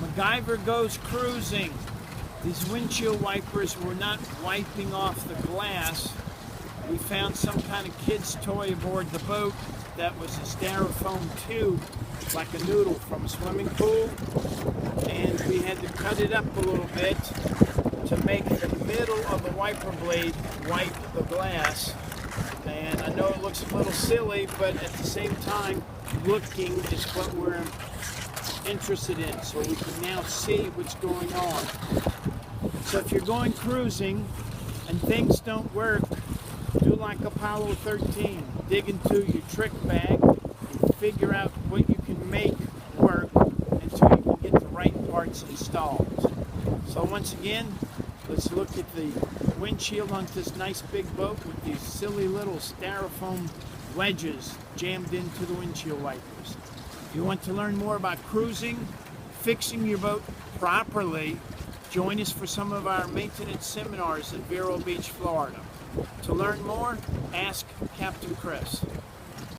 MacGyver goes cruising. These windshield wipers were not wiping off the glass. We found some kind of kid's toy aboard the boat that was a styrofoam tube, like a noodle from a swimming pool. And we had to cut it up a little bit to make the middle of the wiper blade wipe the glass. And I know it looks a little silly, but at the same time, looking is what we're interested in, so we can now see what's going on. So if you're going cruising and things don't work, do like Apollo 13. Dig into your trick bag and figure out what you can make work until you can get the right parts installed. So once again, let's look at the windshield on this nice big boat with these silly little styrofoam wedges jammed into the windshield wipers. If you want to learn more about cruising, fixing your boat properly, join us for some of our maintenance seminars in Vero Beach, Florida. To learn more, ask Captain Chris.